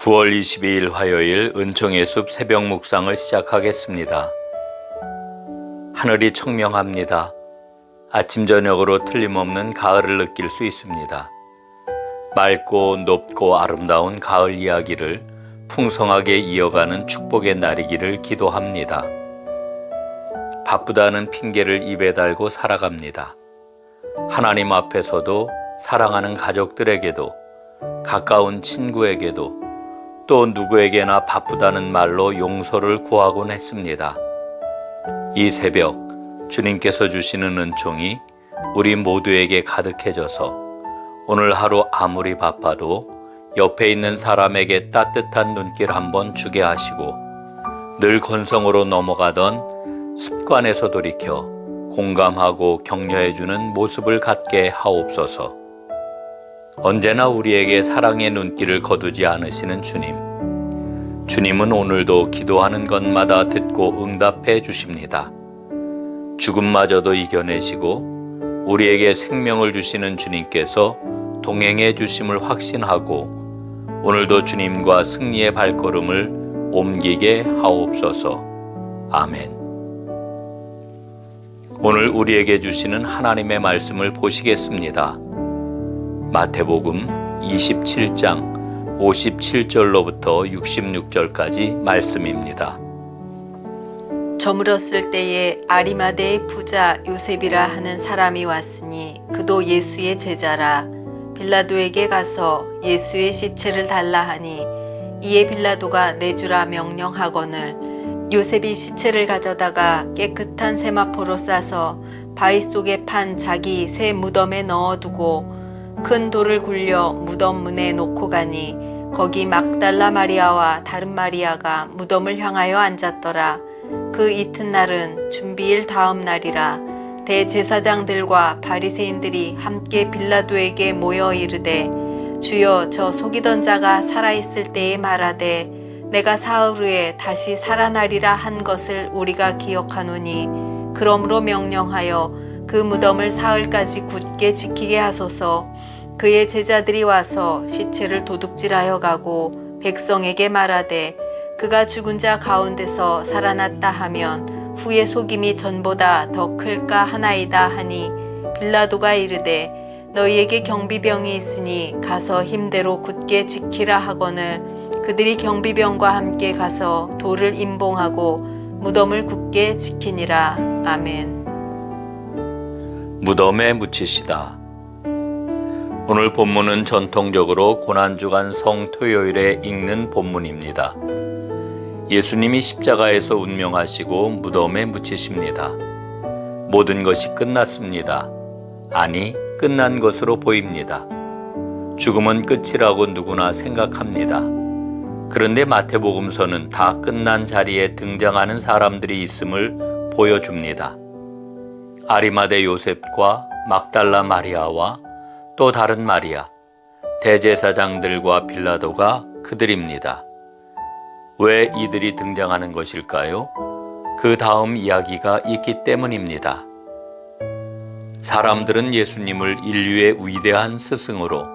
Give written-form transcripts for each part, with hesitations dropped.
9월 22일 화요일 은총의 숲 새벽 묵상을 시작하겠습니다. 하늘이 청명합니다. 아침 저녁으로 틀림없는 가을을 느낄 수 있습니다. 맑고 높고 아름다운 가을 이야기를 풍성하게 이어가는 축복의 날이기를 기도합니다. 바쁘다는 핑계를 입에 달고 살아갑니다. 하나님 앞에서도 사랑하는 가족들에게도 가까운 친구에게도 또 누구에게나 바쁘다는 말로 용서를 구하곤 했습니다. 이 새벽 주님께서 주시는 은총이 우리 모두에게 가득해져서 오늘 하루 아무리 바빠도 옆에 있는 사람에게 따뜻한 눈길 한번 주게 하시고 늘 건성으로 넘어가던 습관에서 돌이켜 공감하고 격려해주는 모습을 갖게 하옵소서. 언제나 우리에게 사랑의 눈길을 거두지 않으시는 주님. 주님은 오늘도 기도하는 것마다 듣고 응답해 주십니다. 죽음마저도 이겨내시고 우리에게 생명을 주시는 주님께서 동행해 주심을 확신하고 오늘도 주님과 승리의 발걸음을 옮기게 하옵소서. 아멘. 오늘 우리에게 주시는 하나님의 말씀을 보시겠습니다. 마태복음 27장 57절로부터 66절까지 말씀입니다. 저물었을 때에 아리마대의 부자 요셉이라 하는 사람이 왔으니 그도 예수의 제자라. 빌라도에게 가서 예수의 시체를 달라 하니 이에 빌라도가 내주라 명령하거늘 요셉이 시체를 가져다가 깨끗한 세마포로 싸서 바위 속에 판 자기 새 무덤에 넣어두고 큰 돌을 굴려 무덤 문에 놓고 가니 거기 막달라 마리아와 다른 마리아가 무덤을 향하여 앉았더라. 그 이튿날은 준비일 다음 날이라. 대제사장들과 바리새인들이 함께 빌라도에게 모여 이르되 주여 저 속이던 자가 살아있을 때에 말하되 내가 사흘 후에 다시 살아나리라 한 것을 우리가 기억하노니 그러므로 명령하여 그 무덤을 사흘까지 굳게 지키게 하소서. 그의 제자들이 와서 시체를 도둑질하여 가고 백성에게 말하되 그가 죽은 자 가운데서 살아났다 하면 후의 속임이 전보다 더 클까 하나이다 하니 빌라도가 이르되 너희에게 경비병이 있으니 가서 힘대로 굳게 지키라 하거늘 그들이 경비병과 함께 가서 돌을 임봉하고 무덤을 굳게 지키니라. 아멘. 무덤에 묻히시다. 오늘 본문은 전통적으로 고난주간 성토요일에 읽는 본문입니다. 예수님이 십자가에서 운명하시고 무덤에 묻히십니다. 모든 것이 끝났습니다. 아니, 끝난 것으로 보입니다. 죽음은 끝이라고 누구나 생각합니다. 그런데 마태복음서는 다 끝난 자리에 등장하는 사람들이 있음을 보여줍니다. 아리마대 요셉과 막달라 마리아와 또 다른 마리아, 대제사장들과 빌라도가 그들입니다. 왜 이들이 등장하는 것일까요? 그 다음 이야기가 있기 때문입니다. 사람들은 예수님을 인류의 위대한 스승으로,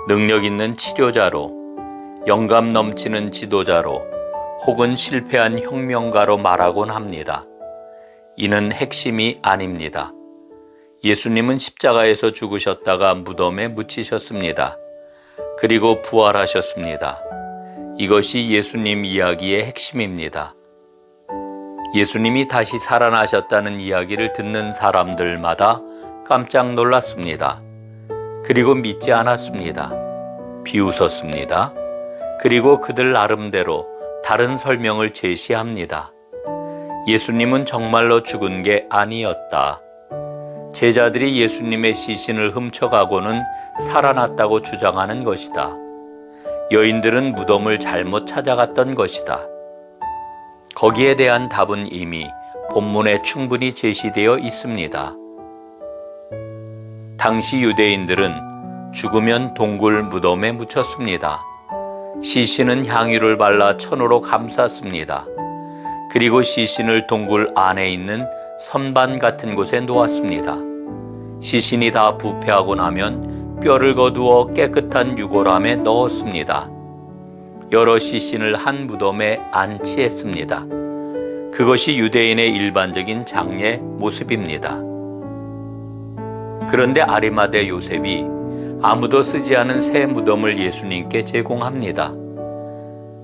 능력 있는 치료자로, 영감 넘치는 지도자로, 혹은 실패한 혁명가로 말하곤 합니다. 이는 핵심이 아닙니다. 예수님은 십자가에서 죽으셨다가 무덤에 묻히셨습니다. 그리고 부활하셨습니다. 이것이 예수님 이야기의 핵심입니다. 예수님이 다시 살아나셨다는 이야기를 듣는 사람들마다 깜짝 놀랐습니다. 그리고 믿지 않았습니다. 비웃었습니다. 그리고 그들 나름대로 다른 설명을 제시합니다. 예수님은 정말로 죽은 게 아니었다. 제자들이 예수님의 시신을 훔쳐가고는 살아났다고 주장하는 것이다. 여인들은 무덤을 잘못 찾아갔던 것이다. 거기에 대한 답은 이미 본문에 충분히 제시되어 있습니다. 당시 유대인들은 죽으면 동굴 무덤에 묻혔습니다. 시신은 향유를 발라 천으로 감쌌습니다. 그리고 시신을 동굴 안에 있는 선반 같은 곳에 놓았습니다. 시신이 다 부패하고 나면 뼈를 거두어 깨끗한 유골함에 넣었습니다. 여러 시신을 한 무덤에 안치했습니다. 그것이 유대인의 일반적인 장례 모습입니다. 그런데 아리마대 요셉이 아무도 쓰지 않은 새 무덤을 예수님께 제공합니다.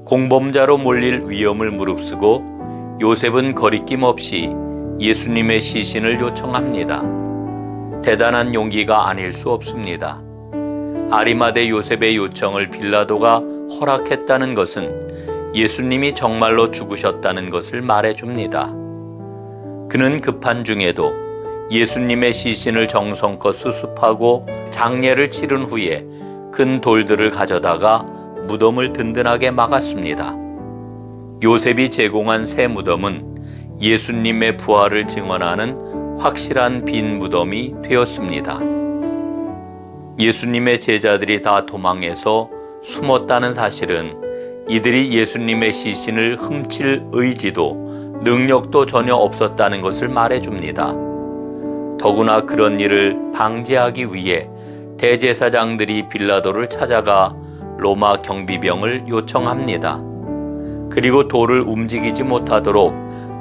공범자로 몰릴 위험을 무릅쓰고 요셉은 거리낌 없이 예수님의 시신을 요청합니다. 대단한 용기가 아닐 수 없습니다. 아리마대 요셉의 요청을 빌라도가 허락했다는 것은 예수님이 정말로 죽으셨다는 것을 말해줍니다. 그는 급한 중에도 예수님의 시신을 정성껏 수습하고 장례를 치른 후에 큰 돌들을 가져다가 무덤을 든든하게 막았습니다. 요셉이 제공한 새 무덤은 예수님의 부활을 증언하는 확실한 빈 무덤이 되었습니다. 예수님의 제자들이 다 도망해서 숨었다는 사실은 이들이 예수님의 시신을 훔칠 의지도 능력도 전혀 없었다는 것을 말해줍니다. 더구나 그런 일을 방지하기 위해 대제사장들이 빌라도를 찾아가 로마 경비병을 요청합니다. 그리고 돌을 움직이지 못하도록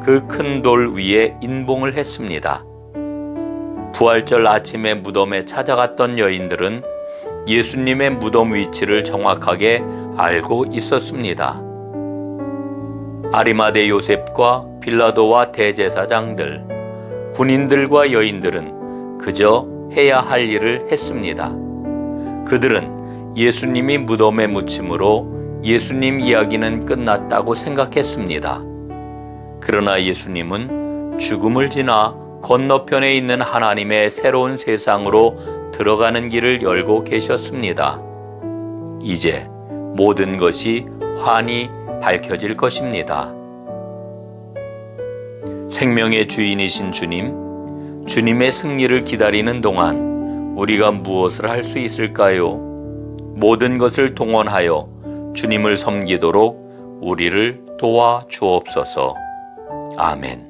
그 큰 돌 위에 인봉을 했습니다. 부활절 아침에 무덤에 찾아갔던 여인들은 예수님의 무덤 위치를 정확하게 알고 있었습니다. 아리마대 요셉과 빌라도와 대제사장들, 군인들과 여인들은 그저 해야 할 일을 했습니다. 그들은 예수님이 무덤에 묻힘으로 예수님 이야기는 끝났다고 생각했습니다. 그러나 예수님은 죽음을 지나 건너편에 있는 하나님의 새로운 세상으로 들어가는 길을 열고 계셨습니다. 이제 모든 것이 환히 밝혀질 것입니다. 생명의 주인이신 주님, 주님의 승리를 기다리는 동안 우리가 무엇을 할 수 있을까요? 모든 것을 동원하여 주님을 섬기도록 우리를 도와 주옵소서. 아멘.